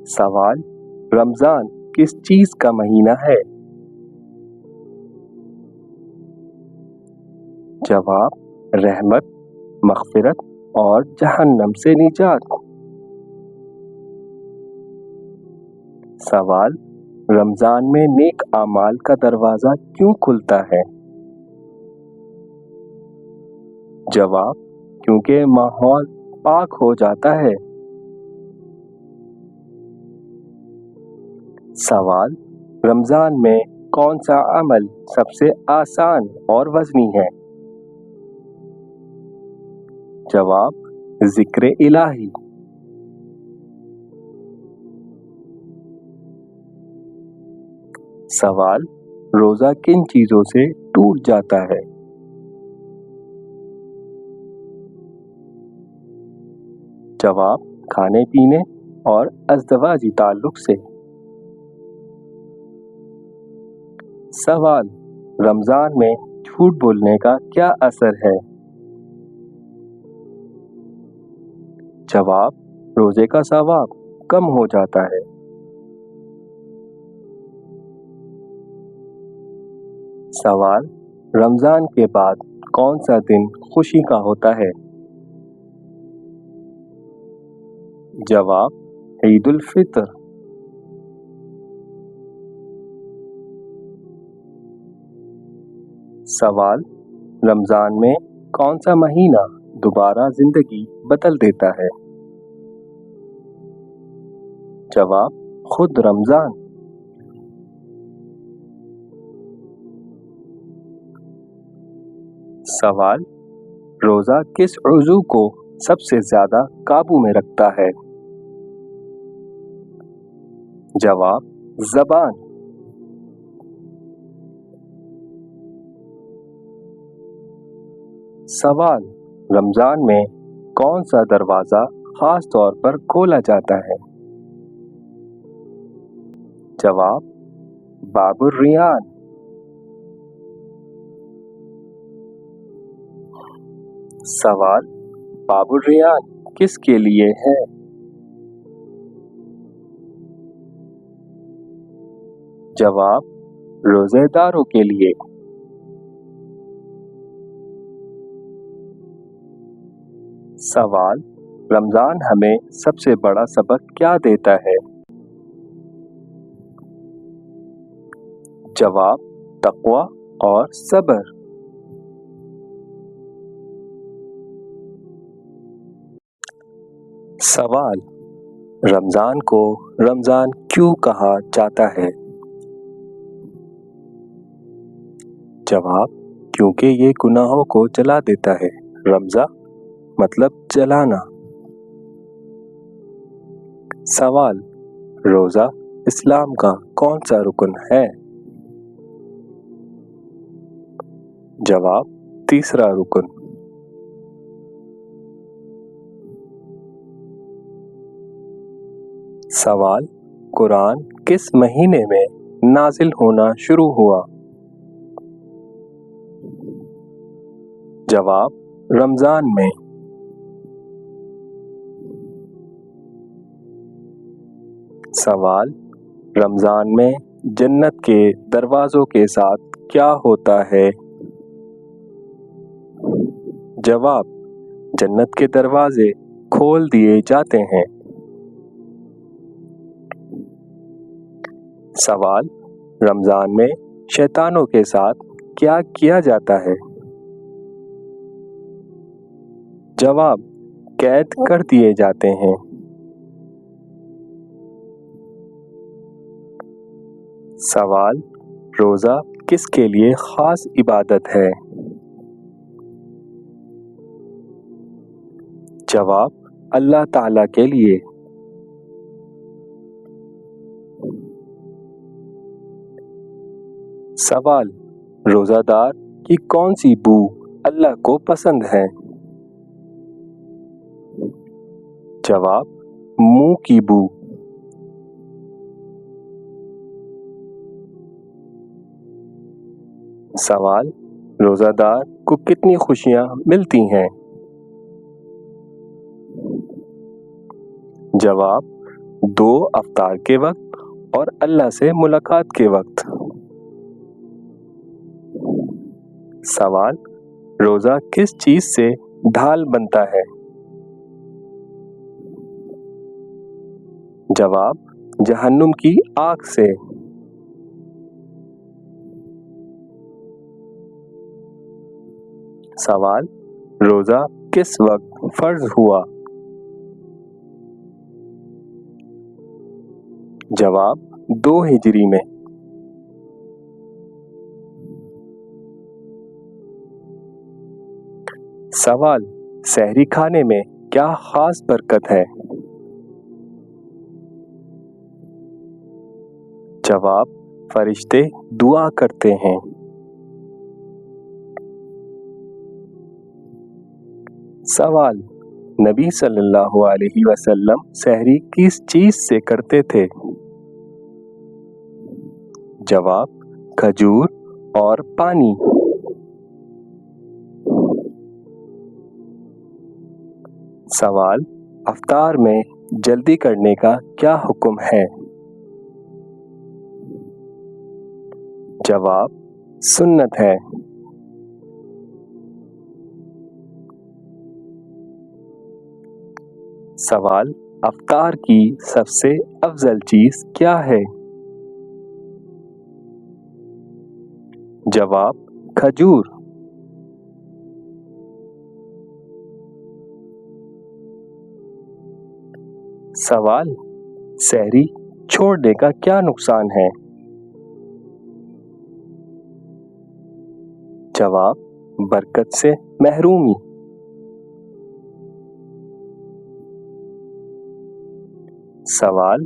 सवाल, रमजान किस चीज का महीना है? जवाब, रहमत, मग़फ़िरत और जहन्नम से निजात। सवाल, रमजान में नेक आमाल का दरवाजा क्यों खुलता है? जवाब, क्योंकि माहौल पाक हो जाता है। सवाल, रमजान में कौन सा अमल सबसे आसान और वज़नी है? जवाब, ज़िक्र इलाही। सवाल, रोज़ा किन चीज़ों से टूट जाता है? जवाब, खाने पीने और अज़दवाजी ताल्लुक़ से। सवाल, रमज़ान में झूठ बोलने का क्या असर है? जवाब, रोज़े का सवाब कम हो जाता है। सवाल, रमज़ान के बाद कौन सा दिन खुशी का होता है? जवाब, ईद उल फितर। सवाल, रमज़ान में कौन सा महीना दोबारा जिंदगी बदल देता है? जवाब, खुद रमज़ान। सवाल, रोज़ा किस उज़ू को सबसे ज़्यादा काबू में रखता है? जवाब, ज़बान। सवाल, रमज़ान में कौन सा दरवाज़ा ख़ास तौर पर खोला जाता है? जवाब, बाबुर रियान। सवाल, बाबुर रियान किसके लिए है? जवाब, रोज़ेदारों के लिए। सवाल, रमज़ान हमें सबसे बड़ा सबक क्या देता है? जवाब, तक़वा और सब्र। सवाल, रमज़ान को रमज़ान क्यों कहा जाता है? जवाब, क्योंकि ये गुनाहों को जला देता है। रमज़ा मतलब जलाना। सवाल, रोज़ा इस्लाम का कौन सा रुकन है? जवाब, तीसरा रुकन। सवाल, कुरान किस महीने में नाजिल होना शुरू हुआ? जवाब, रमज़ान में। सवाल, रमज़ान में जन्नत के दरवाज़ों के साथ क्या होता है? जवाब, जन्नत के दरवाजे खोल दिए जाते हैं। सवाल, रमज़ान में शैतानों के साथ क्या किया जाता है? जवाब, कैद कर दिए जाते हैं। सवाल, रोज़ा किसके लिए ख़ास इबादत है? जवाब, अल्लाह ताला के लिए। सवाल, रोज़ादार की कौन सी बू अल्लाह को पसंद है? जवाब, मुंह की बू। सवाल, रोज़ादार को कितनी खुशियां मिलती हैं? जवाब, دو افطار کے وقت اور اللہ سے ملاقات کے وقت۔ سوال، روزہ کس چیز سے ڈھال بنتا ہے؟ جواب، جہنم کی آگ سے۔ سوال، روزہ کس وقت فرض ہوا؟ جواب، 2 ہجری میں۔ سوال، سحری کھانے میں کیا خاص برکت ہے؟ جواب، فرشتے دعا کرتے ہیں۔ سوال، نبی صلی اللہ علیہ وسلم سحری کس چیز سے کرتے تھے؟ جواب، کھجور اور پانی۔ سوال، افطار میں جلدی کرنے کا کیا حکم ہے؟ جواب، سنت ہے۔ سوال، افطار کی سب سے افضل چیز کیا ہے؟ جواب، کھجور۔ سوال، سحری چھوڑنے کا کیا نقصان ہے؟ جواب، برکت سے محرومی۔ سوال،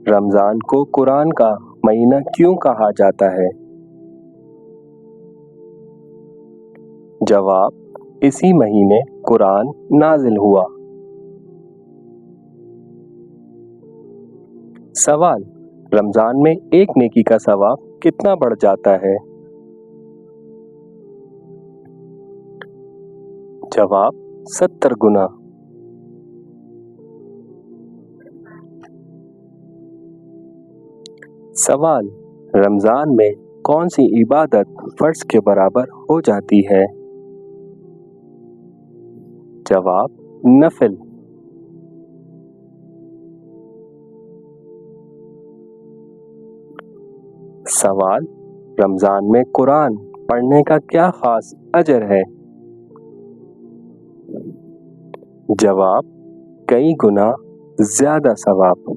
رمضان کو قرآن کا مہینہ کیوں کہا جاتا ہے؟ جواب، اسی مہینے قرآن نازل ہوا۔ سوال، رمضان میں ایک نیکی کا ثواب کتنا بڑھ جاتا ہے؟ جواب، 70 گنا۔ سوال، رمضان میں کون سی عبادت فرض کے برابر ہو جاتی ہے؟ جواب، نفل۔ سوال، رمضان میں قرآن پڑھنے کا کیا خاص اجر ہے؟ جواب، کئی گنا زیادہ ثواب۔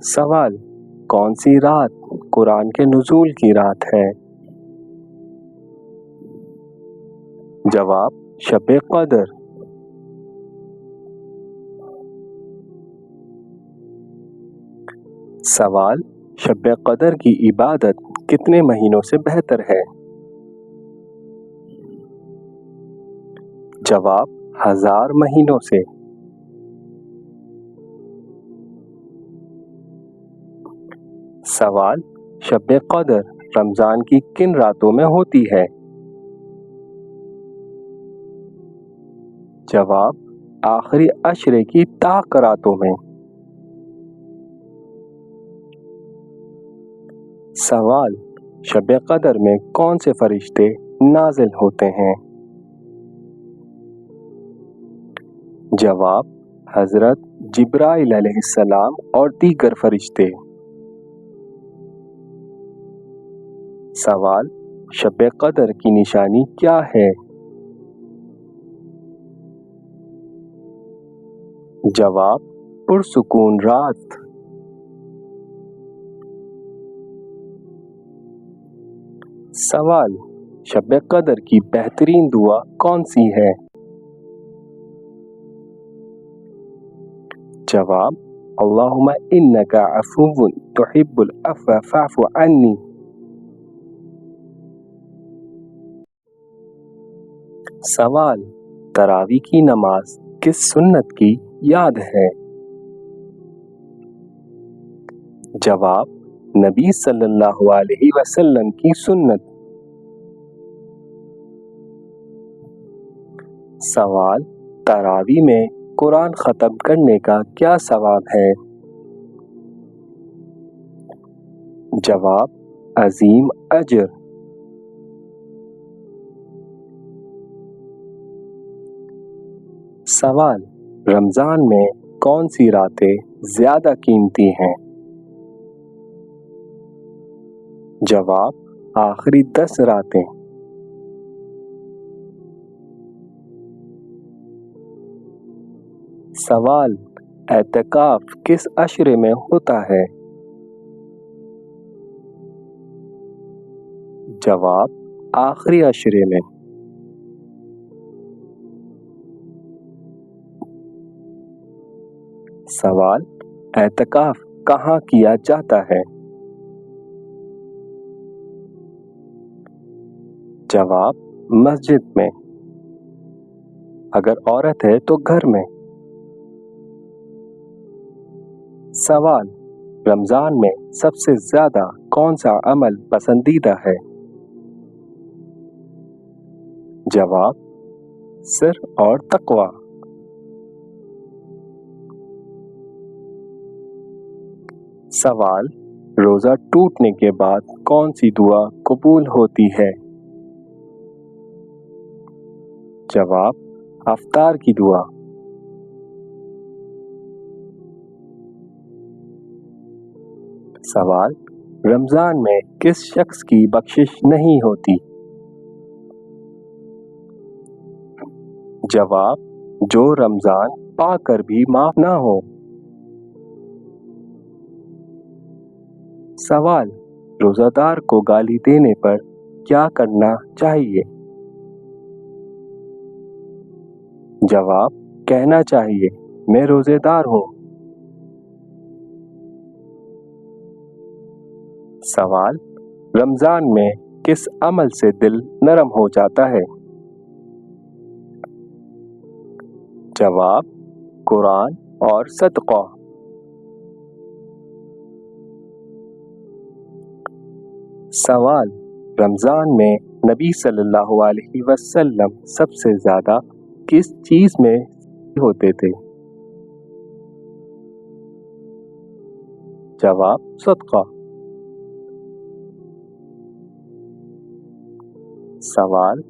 سوال، کون سی رات قرآن کے نزول کی رات ہے؟ جواب، شب قدر۔ سوال، شب قدر کی عبادت کتنے مہینوں سے بہتر ہے؟ جواب، 1000 مہینوں سے۔ سوال، شب قدر رمضان کی کن راتوں میں ہوتی ہے؟ جواب، آخری عشرے کی طاق راتوں میں۔ سوال، شب قدر میں کون سے فرشتے نازل ہوتے ہیں؟ جواب، حضرت جبرائیل علیہ السلام اور دیگر فرشتے۔ سوال، شب قدر کی نشانی کیا ہے؟ جواب، پرسکون رات۔ سوال، شب قدر کی بہترین دعا کون سی ہے؟ جواب، اللہم انک عفو تحب العفو فاعف عنی۔ سوال، تراویح کی نماز کس سنت کی یاد ہے؟ جواب، نبی صلی اللہ علیہ وسلم کی سنت۔ سوال، तरावी में कुरान ख़त्म करने का क्या सवाब है? जवाब, अजीम अजर। सवाल, रमज़ान में कौन सी रातें ज़्यादा कीमती हैं? जवाब, आखिरी 10 रातें। सवाल, एतकाफ किस अशरे में होता है? जवाब, आखिरी अशरे में। सवाल, एतकाफ कहाँ किया जाता है? जवाब, मस्जिद में। अगर औरत है तो घर में। सवाल, रमज़ान में सबसे ज़्यादा कौन सा अमल पसंदीदा है? जवाब, सिर और तक़वा। सवाल, रोज़ा टूटने के बाद कौन सी दुआ कबूल होती है? जवाब, अफ्तार की दुआ। सवाल, रमज़ान में किस शख्स की बख्शिश नहीं होती? जवाब, जो रमज़ान पाकर भी माफ़ ना हो। सवाल, रोज़ादार को गाली देने पर क्या करना चाहिए? जवाब, कहना चाहिए, मैं रोज़ेदार हूँ। सवाल, रमज़ान में किस अमल से दिल नरम हो जाता है? जवाब, कुरान और सदक़ा। सवाल, रमज़ान में नबी सल्लल्लाहु अलैहि वसल्लम सबसे ज़्यादा किस चीज़ में होते थे? जवाब, सदक़ा। सवाल,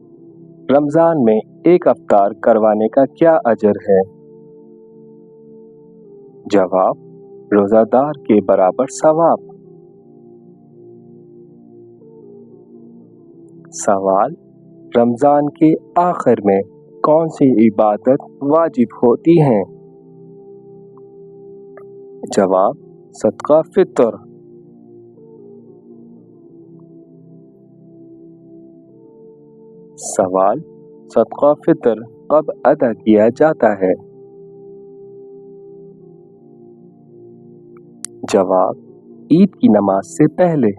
रमज़ान में एक अफ्तार करवाने का क्या अजर है? जवाब, रोज़ादार के बराबर सवाब। सवाल, रमज़ान के आखिर में कौन सी इबादत वाजिब होती हैं? जवाब, सदका फितर। सवाल, सदका फितर कब अदा किया जाता है? जवाब, ईद की नमाज से पहले।